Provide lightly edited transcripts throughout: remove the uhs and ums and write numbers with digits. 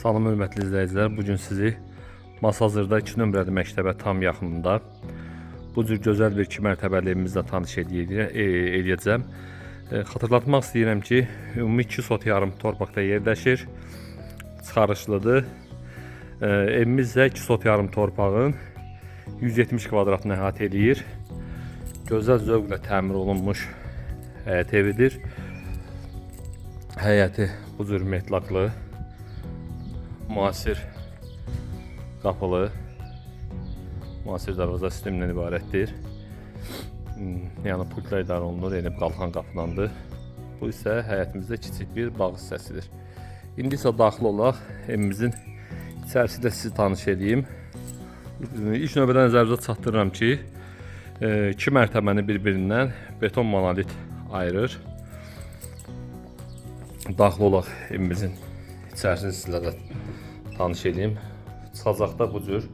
Salam hörmətli izləyicilər, bugün sizi Masazırda 2 nömrəli məktəbə tam yaxınında bu cür gözəl bir 2 mərtəbəli evimizlə tanış edəcəm. Xatırlatmaq istəyirəm ki, ümumi 2 sot yarım torpaqda yerləşir, çıxarışlıdır. Evimiz isə 2 sot yarım torpağın 170 kvadratını əhatə edir. Gözəl zövqlə təmir olunmuş həyət evidir. Həyəti bu cür metlaqlı, müasir qapılı, müasir darvaza sistemindən ibarətdir. Yəni pultla idarə olunur, enib qalxan qapıdandır. Bu isə həyətimizdə kiçik bir bağ hissəsidir. İndi isə daxil olaq evimizin içərisində sizi tanış edeyim. İlk növbədə nəzərinizə çatdırıram ki, 2 mərtəbəni bir-birindən beton monolit ayırır. Daxil olaq evimizin içərisini sizlərlə tanış edeyim. Çıxacaqda bu cür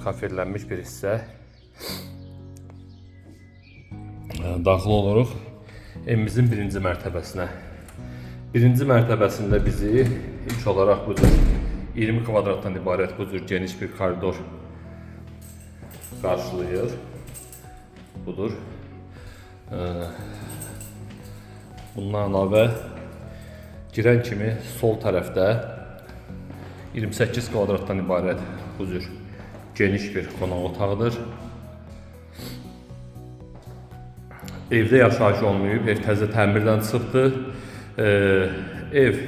kafelənmiş bir hissə. Daxil oluruq evimizin birinci mərtəbəsinə. Birinci mərtəbəsində bizi ilk olaraq bu cür 20 kvadratdan ibarət bu cür geniş bir koridor qarşılayır. Budur. Bundan əlavə girən kimi sol tərəfdə 28 kvadratdan ibarət bu cür geniş bir qonaq otağıdır. Evdə yaşayış olmayıb, ev təzə təmirdən çıxdı. Ev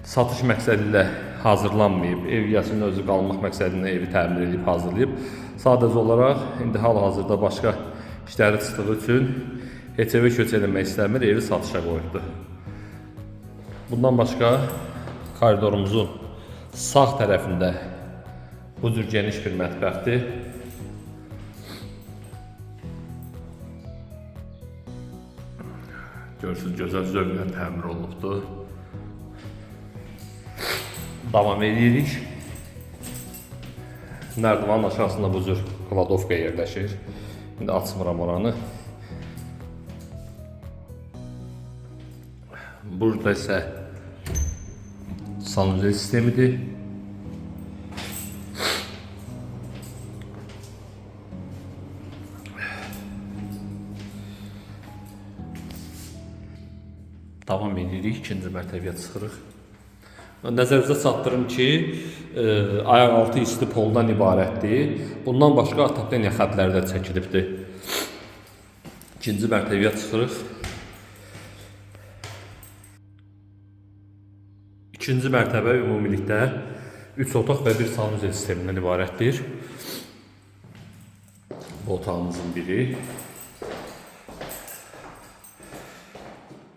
satış məqsədi ilə hazırlanmayıb, ev yasının özü qalmaq məqsədi ilə evi təmir edib, hazırlayıb. Sadəcə olaraq indi hal-hazırda başqa işləri çıxdığı üçün heç evə köç eləmək istəmir, evi satışa qoyubdur. Bundan başqa koridorumuzun sağ tərəfində bu cür geniş bir mətbəxdir. Görürsünüz, gözəl zövqlə təmir olunubdur. Davam edirik. Nərdivanın aşağısında bu cür kladovka yerləşir. İndi açmıram oranı. Burada isə sanuzel sistemidir. Davam edirik, ikinci mərtəbəyə çıxırıq. Nəzərinizə çatdırım ki, ayaq altı isti poldan ibarətdir. Bundan başqa atapteniya xətləri də çəkilibdir. İkinci mərtəbəyə çıxırıq. İkinci mərtəbə ümumilikdə 3 otaq və 1 sanuzel sistemindən ibarətdir. Bu otağımızın biri.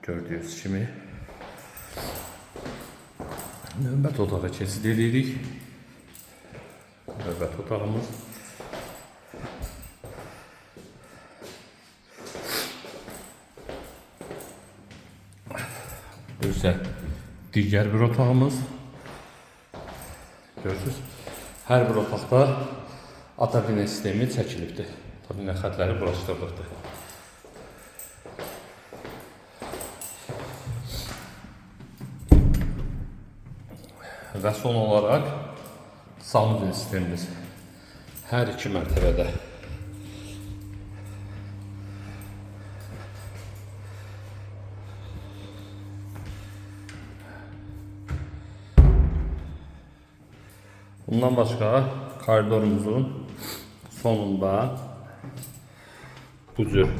Gördüyünüz kimi. Növbət otağa keçid edirik. Növbət otağımız. Bu isə digər bir otağımız. Görürsünüz, hər bir otaqda atapeniya sistemi çəkilibdir. Atapeniya xətləri bulaşdırılıbdır. Və son olaraq sanuzel sistemimiz hər 2 mərtəbədə. Bundan başqa koridorumuzun sonunda bu cür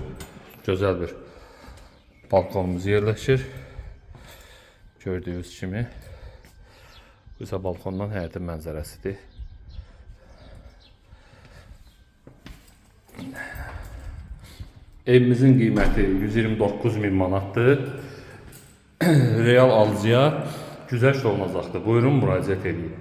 gözəl bir balkonumuz yerləşir. Gördüyünüz kimi. Bu isə balkondan həyətin mənzərəsidir. Evimizin qiyməti 129.000 manatdır. Real alıcıya güzəşt olunacaqdır. Buyurun, müraciət edin.